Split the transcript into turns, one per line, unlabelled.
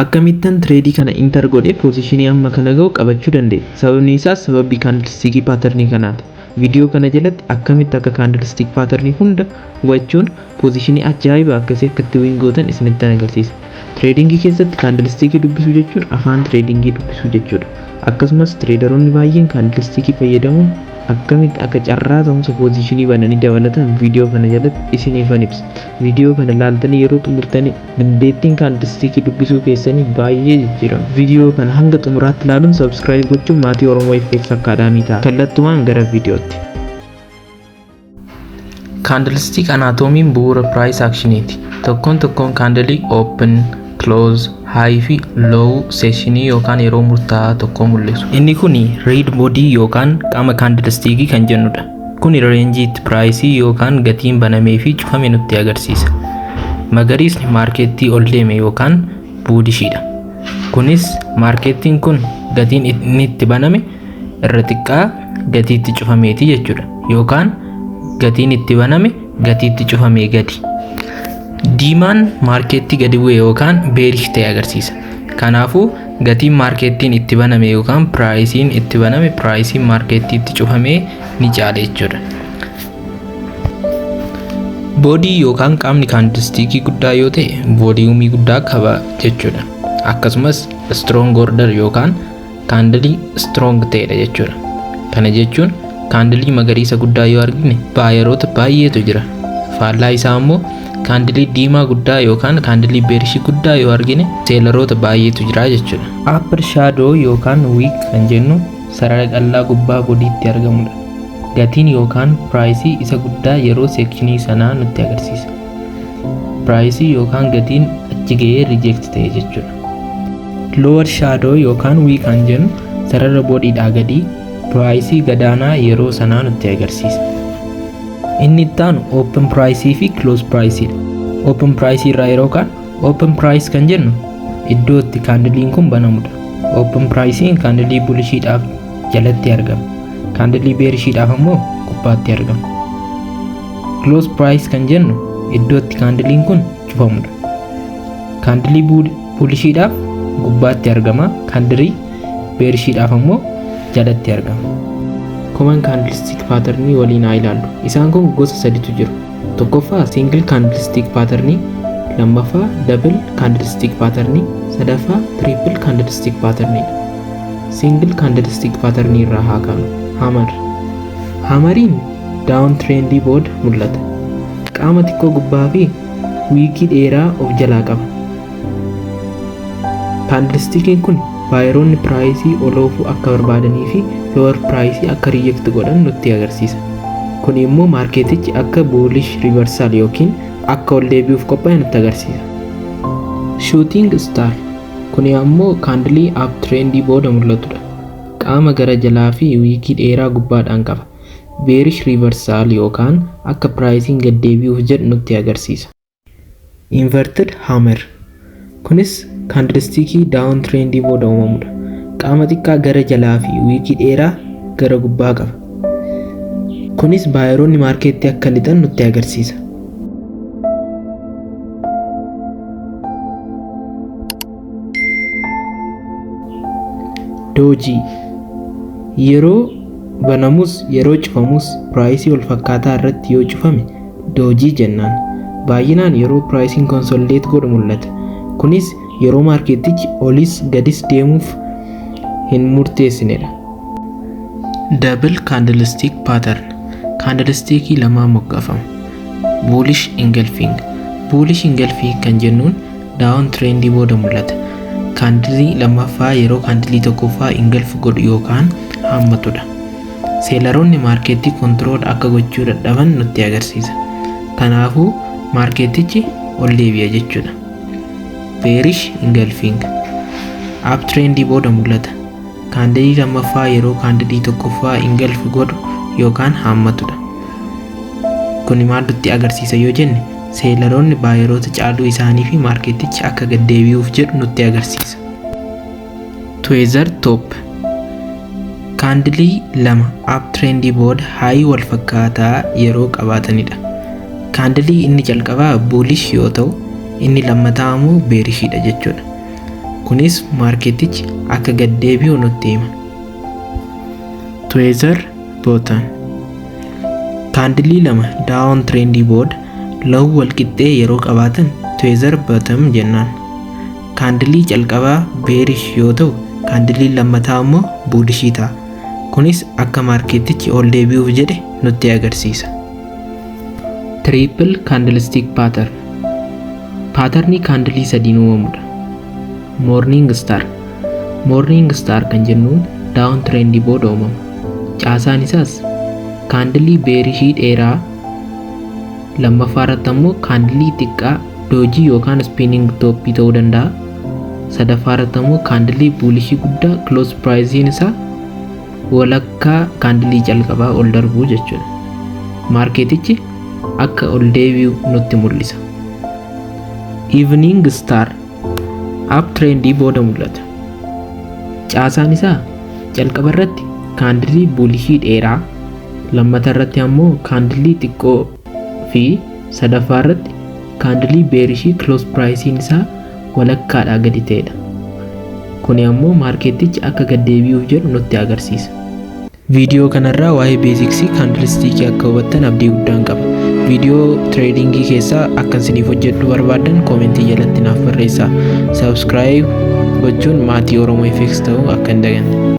Akkamittan tradii kana enter godhee positionii amma kana ga'u qabachuu dandeenya. Sababni isaas sababii candlestick patternii kanaati. Viidiyoo kana jalatti akkamitti akka candlestick patternii hunda hubachuun positionii ajaa'ibaa akkasii akka itti win gootan isinitti agarsiisa. Tradingii keessatti candlestick dubbisuu jechuun afaan tradingii dubbisuu jechuudha. Akkasumas traderoonni baay'een candlestick fayyadamuun akkamitti akka carraa ta'umsa positionii bananii dabalatan viidiyoo kana jalatti isiniif ibsa. Viidiyoo kana ilaaltanii yeroo xumurtanii dandeettiin candlestick dubbisuu keessanii baay'ee jijjiirama. Viidiyoo kana hanga xumuraatti ilaaluun subscribe gochuun maatii Oromoo FX Academy ta'a. Kallattumaan gara viidiyootti. Candlestick anatomiin bu'uura price actioniiti. Tokkoon candle open, close, high fi low sessionii yookaan yeroo murtaa'aa tokko mul'isu. Inni kuni read body yookaan qaama candlestick kan jennudha. Kuni range itti price yookaan gatiin banamee fi cufame nutti agarsiisa. Magariisni marketii ol deeme yookaan buudishiidha. Kunis marketiin kun gatiin inni itti baname irra xiqqaa gatiitti cufameeti jechuudha. Yookaan gatiin itti baname gatiitti cufamee gadi. Diimaan marketii gadi bu'e yookaan bearish ta'e agarsiisa. Kanaafuu gatiin marketiin itti baname yookaan pricein itti baname pricein marketii itti cufamee ni caale jechuudha. Body yookaan qaamni candlestick guddaa yoo ta'e volume guddaa qaba jechuudha. Akkasumas strong order yookaan candle strong ta'edha jechuudha. Kana jechuun candle magariisa guddaa yoo argine baayeroota baay'eetu jira. Faallaa isaa immoo candle diimaa guddaa yookaan candle bearish guddaa yoo argine seelaroota baay'eetu jira jechuudha. Upper shadow yookaan wick kan jennu sarara qal'aa gubbaa bodiitti argamudha. Gatiin yookaan price isa guddaa yeroo sectionii sanaa nutti agarsiisa. Price yookaan gatiin achi ga'ee reject ta'e jechuudha. Lower shadow yookaan wick kan jennu sarara bodiidhaa gadi price gadaanaa yeroo sanaa nutti agarsiisa. Inni ittaanu open price fi close price dha. Open price irraa yeroo kaan open price kan jennu iddoo itti candleen kun banamudha. Open pricein candlee bullishiidhaaf jalatti argama. Candlee bearishiidhaaf ammoo gubbaatti argama. Close price kan jennu iddoo itti candleen kun cufamudha. Candlee bullishiidhaaf gubbaatti argama. Candlee bearishiidhaaf ammoo jalatti argama. Common candlestick patternii waliin haa ilaallu. Isaan kun gosa sadiitu jiru. Tokkoffaa single candlestick patternii, lammaffaa double candlestick patternii, sadaffaa triple candlestick patternii. Single candlestick patternii irraa haa kaanu. Hammer. Hammeriin down trendy booda mul'ata. Qaama xiqqoo gubbaa fi wiikii dheeraa of jalaa qaba. Candlestickiin kun baayeroonni piraayisii ol oofuu akka barbaadanii fi lower piraayisii akka reject godhan nutti agarsiisa. Kun immoo maarketichi akka bullish reversal yookiin akka ol deebi'uuf qophaa'e nutti agarsiisa. Shooting star kun immoo candle up trendy booda mul'atudha. Qaama gara jalaa fi wiikii dheeraa gubbaadhaan qaba. Bearish reversal yookaan akka piraayisiin gad deebi'uuf jedhu nutti agarsiisa. Inverted hammer kunis candlestickii down trendy booda uumamudha. Qaama xiqqaa gara jalaa fi wiikii dheeraa gara gubbaa qaba. Kunis baayeroonni maarketii akka lixan nutti agarsiisa. Doji yeroo banamus yeroo cufamus piraayisii wal fakkaataa irratti yoo cufame doji jennaan. Baay'inaan yeroo piraayisiin consolidate godhu mul'ata. Kunis yeroo maarketichi olis gadis deemuuf hin murteessinedha. Double candlestick pattern candlestickii lamaan moggafama. Bullish engulfing. Bullish engulfing kan jennuun down trendy booda mul'ata. Candlii lammaffaa yeroo candlii tokkoffaa engulf godhu yookaan hammatudha. Seelaroonni maarketii control akka gochuu dadhaban nutti agarsiisa. Kanaafuu maarketichi ol deebi'a jechuudha. Bearish engulfing uptrendy booda mul'ata. Candlii lammaffaa yeroo candlii tokkoffaa engulf godhu yookaan hammatudha. Kun maal nutti agarsiisa yoo jenne seelaroonni baayeroota caaluu isaanii fi maarketichi akka gad deebi'uuf jedhu nutti agarsiisa. Tweezer top candlii lama uptrendy booda high wal fakkaataa yeroo qabaatanidha. Candlii inni jalqabaa bullish yoo ta'u inni lammataa immoo bearishidha jechuudha. Kunis maarketichi akka gad deebi'u nutti hima. Tweezer Bootan kaandilii lama daawon trendii booda la'uu walqixxee yeroo qabaatan Tweezer Bootan jennaan. Kaandilii calqabaa bearish yoo ta'u kaandilii lammataa immoo buulishii ta'a. Kunis akka maarketichi ol deebi'uuf jedhe nutti agarsiisa. Triple Candlestick Pattern Patternii kaandilii sadiin uumamudha. Morning Star kan jennuun daawon trendii booda uumama. Caasaan isaas kaandilii beerishii dheeraa, lammaffaa irratti ammoo kaandilii xiqqaa doojii yookaan spinning toppii ta'uu danda'a. Sadaffaa irratti ammoo kaandilii buulishii guddaa close price'n isaa walakkaa kaandilii calqabaa ol darbuu jechuudha. Maarketichi akka ol deebi'u nutti mul'isa. Evening Star up trendii booda mul'ata. Caasaan isaa calqaba irratti kaandilii buulishii dheeraa, lammata irratti ammoo kaandilii xiqqoo fi sadaffaa irratti kaandilii beerishii close price'n isaa walakkaadhaa gadi ta'edha. Kuni ammoo maarketichi akka gad deebi'uuf jedhu nutti agarsiisa. Viidiyoo kanarraa waa'ee beeziksii kaandilstiikii akka hubattan abdii guddaan qaba. Viidiyoo tireedingii keessaa akkan isiniif hojjedhu barbaadan koomentii jalatti naaf barreessaa. Sabskiraayib gochuun maatii Oromoo FX ta'uu akka hin daganne.